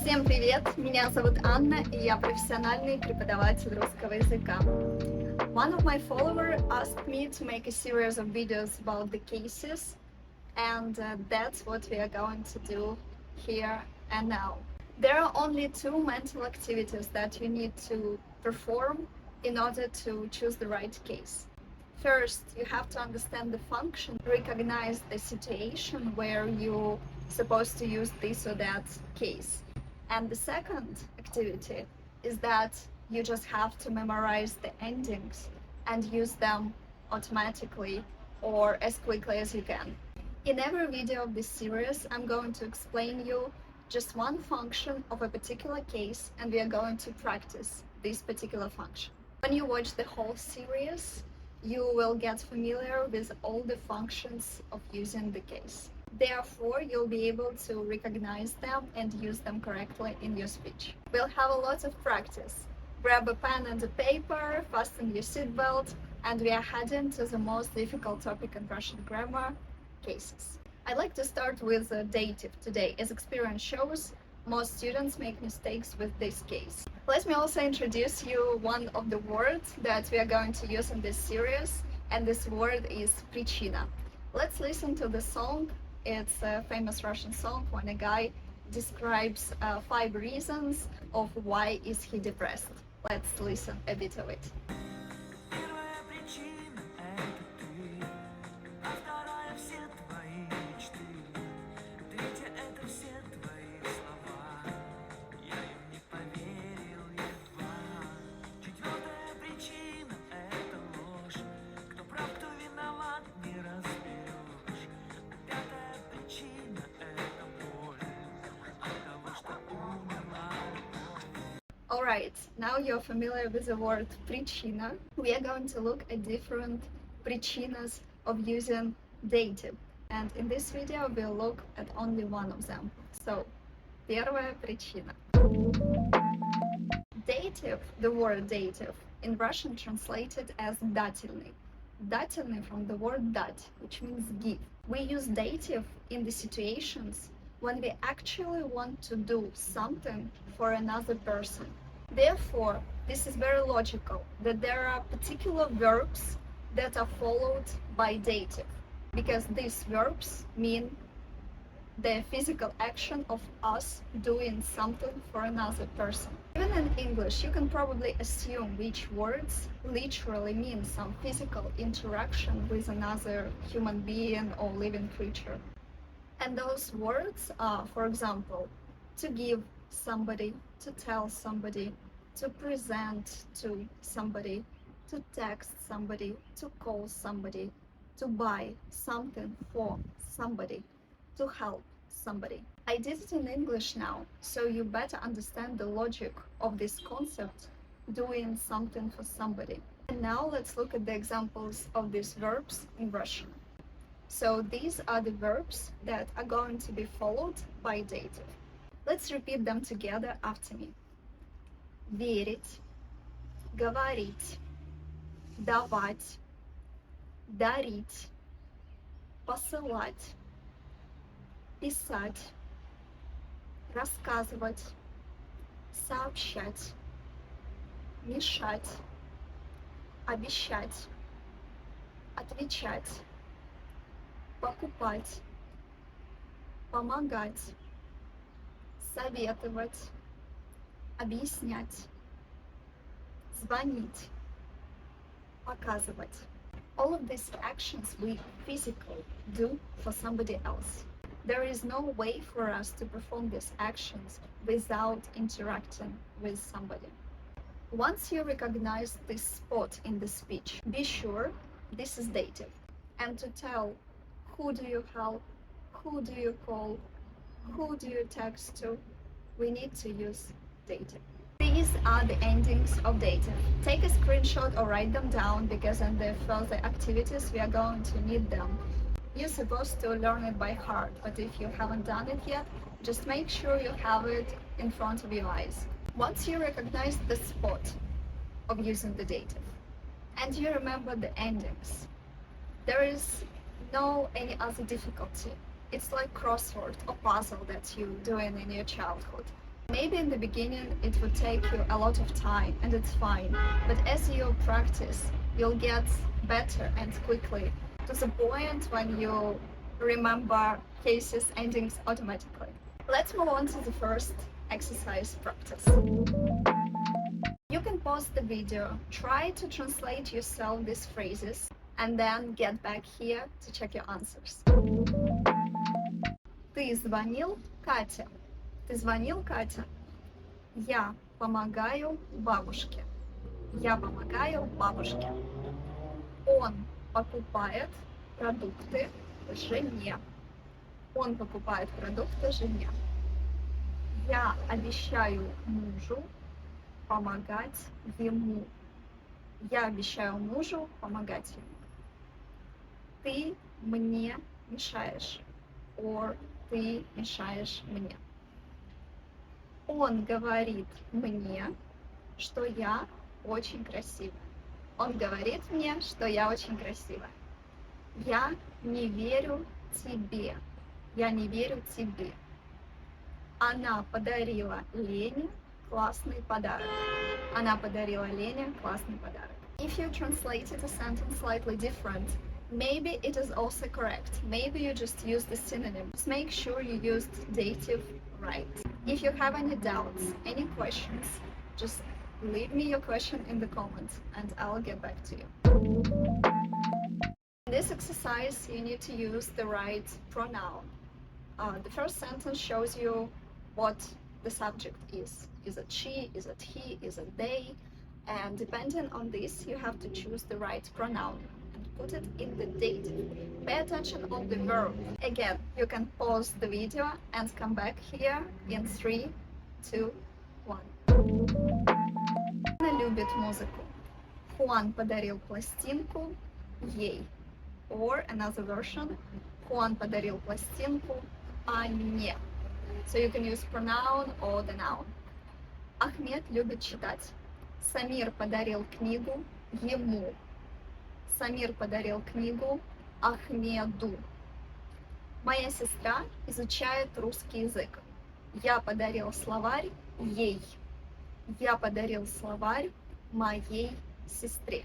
Всем привет! Меня зовут Анна, и я профессиональный преподаватель русского языка. One of my followers asked me to make a series of videos about the cases, and that's what we are going to do here and now. There are only two mental activities that you need to perform in order to choose the right case. First, you have to understand the function, recognize the situation where you're supposed to use this or that case. And the second activity is that you just have to memorize the endings and use them automatically or as quickly as you can. In every video of this series, I'm going to explain you just one function of a particular case, and we are going to practice this particular function. When you watch the whole series, you will get familiar with all the functions of using the case. Therefore, you'll be able to recognize them and use them correctly in your speech. We'll have a lot of practice. Grab a pen and a paper, fasten your seatbelt, and we are heading to the most difficult topic in Russian grammar, cases. I'd like to start with dative today. As experience shows, most students make mistakes with this case. Let me also introduce you one of the words that we are going to use in this series, and this word is причина. Let's listen to the song. It's a famous Russian song when a guy describes 5 reasons of why is he depressed. Let's listen a bit of it. Alright, now you're familiar with the word причина. We are going to look at different причиnas of using dative. And in this video, we'll look at only one of them. So, первая причина. Dative, the word dative, in Russian translated as дательный. Дательный from the word дать, which means give. We use dative in the situations when we actually want to do something for another person. Therefore, this is very logical that there are particular verbs that are followed by dative, because these verbs mean the physical action of us doing something for another person. Even in English, you can probably assume which words literally mean some physical interaction with another human being or living creature. And those words are, for example, to give somebody, to tell somebody, to present to somebody, to text somebody, to call somebody, to buy something for somebody, to help somebody. I did it in English now, so you better understand the logic of this concept, doing something for somebody. And now let's look at the examples of these verbs in Russian. So these are the verbs that are going to be followed by dative. Let's repeat them together after me. Верить, говорить, давать, дарить, посылать, писать, рассказывать, сообщать, мешать, обещать, отвечать, покупать, помогать, советовать, объяснять, звонить, показывать. All of these actions we physically do for somebody else. There is no way for us to perform these actions without interacting with somebody. Once you recognize this spot in the speech, be sure this is dative. And to tell who do you help, who do you call, who do you text to, we need to use dative. These are the endings of dative. Take a screenshot or write them down, because in the further activities we are going to need them. You're supposed to learn it by heart, but if you haven't done it yet, just make sure you have it in front of your eyes. Once you recognize the spot of using the dative and you remember the endings, there is no any other difficulty. It's like crossword or puzzle that you're doing in your childhood. Maybe in the beginning it would take you a lot of time, and it's fine, but as you practice, you'll get better and quickly, to the point when you remember cases endings automatically. Let's move on to the first exercise practice. You can pause the video, try to translate yourself these phrases, and then get back here to check your answers. Ты звонил Кате? Ты звонил Кате? Я помогаю бабушке. Я помогаю бабушке. Он покупает продукты жене. Он покупает продукты жене. Я обещаю мужу помогать ему. Я обещаю мужу помогать ему. Ты мне мешаешь. Or ты мешаешь мне. Он говорит мне, что я очень красивая. Он говорит мне, что я очень красивая. Я не верю тебе. Я не верю тебе. Она подарила Лене классный подарок. Она подарила Лене классный подарок. If you translated a sentence slightly different, maybe it is also correct. Maybe you just used the synonym. Just make sure you used dative right. If you have any doubts, any questions, just leave me your question in the comments and I'll get back to you. In this exercise, you need to use the right pronoun. The first sentence shows you what the subject is. Is it she? Is it he? Is it they? And depending on this, you have to choose the right pronoun and put it in the dative. Pay attention on the verb. Again, you can pause the video and come back here in 3, 2, 1. Она любит музыку. Хуан подарил пластинку ей. Or another version, Хуан подарил пластинку Анне. So you can use pronoun or the noun. Ахмед любит читать. Самир подарил книгу ему. Самир подарил книгу Ахмеду. Моя сестра изучает русский язык. Я подарил словарь ей. Я подарил словарь моей сестре.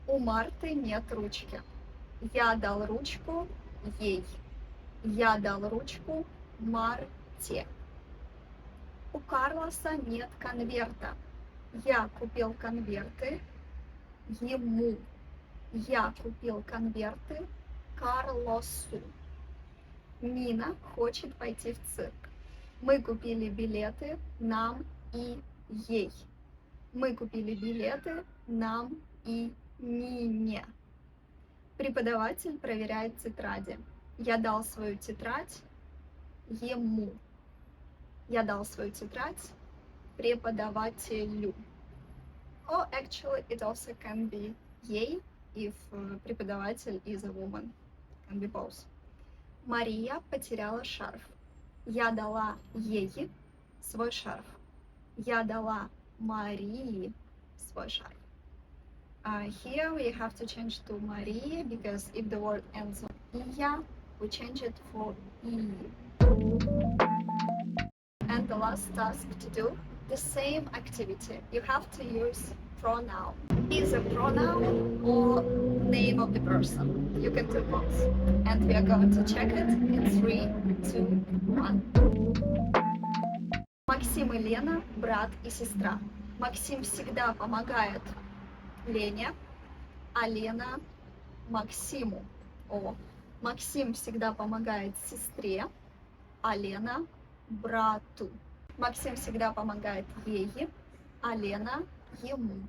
У Марты нет ручки. Я дал ручку ей. Я дал ручку Марте. У Карлоса нет конверта. Я купил конверты ему. Я купил конверты Карлосу. Нина хочет пойти в цирк. Мы купили билеты нам и ей. Мы купили билеты нам и Нине. Преподаватель проверяет тетради. Я дал свою тетрадь ему. Я дал свою тетрадь преподавателю. Or actually, it also can be ей if преподаватель is a woman. Can be both. Мария потеряла шарф. Я дала ей свой шарф. Я дала Марии свой шарф. Here we have to change to Maria because if the word ends on iya, we change it for I. And the last task to do, the same activity. You have to use pronoun. Is a pronoun or name of the person. You can do both. And we are going to check it in 3, 2, 1. Максим и Лена – брат и сестра. Максим всегда помогает Лене, а Лена Максиму. Максим всегда помогает сестре, а Лена брату. Максим всегда помогает ей, а Лена ему.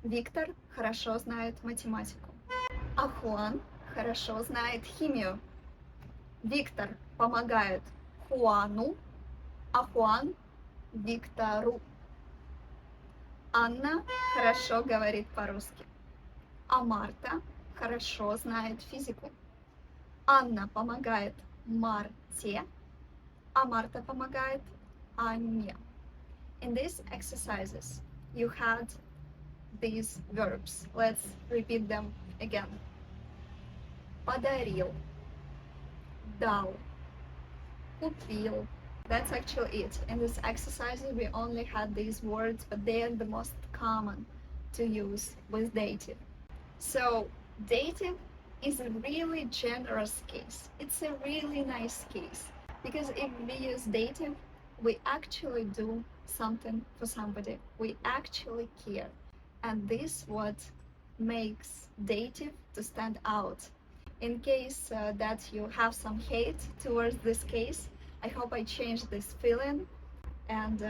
Виктор хорошо знает математику, а Хуан хорошо знает химию. Виктор помогает Хуану, а Хуан Виктору. Анна хорошо говорит по-русски, а Марта хорошо знает физику. Анна помогает Марте, а Марта помогает Анне. In these exercises, you had these verbs. Let's repeat them again. Подарил, дал, Upil. That's actually it. In this exercise, we only had these words, but they are the most common to use with dative. So dative is a really generous case. It's a really nice case because if we use dative, we actually do something for somebody. We actually care. And this what makes dative to stand out. In case that you have some hate towards this case, I hope I changed this feeling and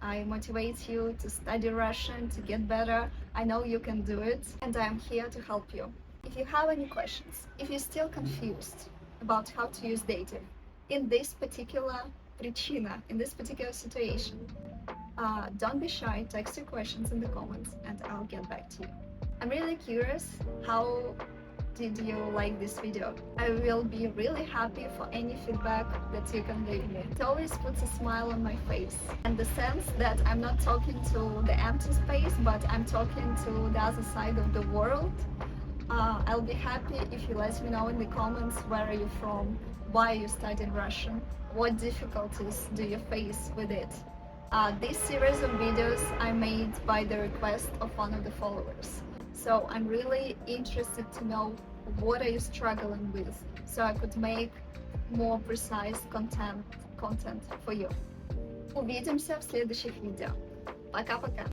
I motivate you to study Russian, to get better. I know you can do it, and I'm here to help you. If you have any questions, if you're still confused about how to use dative in this particular причина, in this particular situation, don't be shy, text your questions in the comments and I'll get back to you. I'm really curious, how did you like this video? I will be really happy for any feedback that you can leave me. It always puts a smile on my face, in the sense that I'm not talking to the empty space, but I'm talking to the other side of the world. I'll be happy if you let me know in the comments where are you from, why you studied Russian, what difficulties do you face with it. This series of videos I made by the request of one of the followers. So I'm really interested to know what are you struggling with, so I could make more precise content for you. Увидимся в следующих видео. Пока-пока.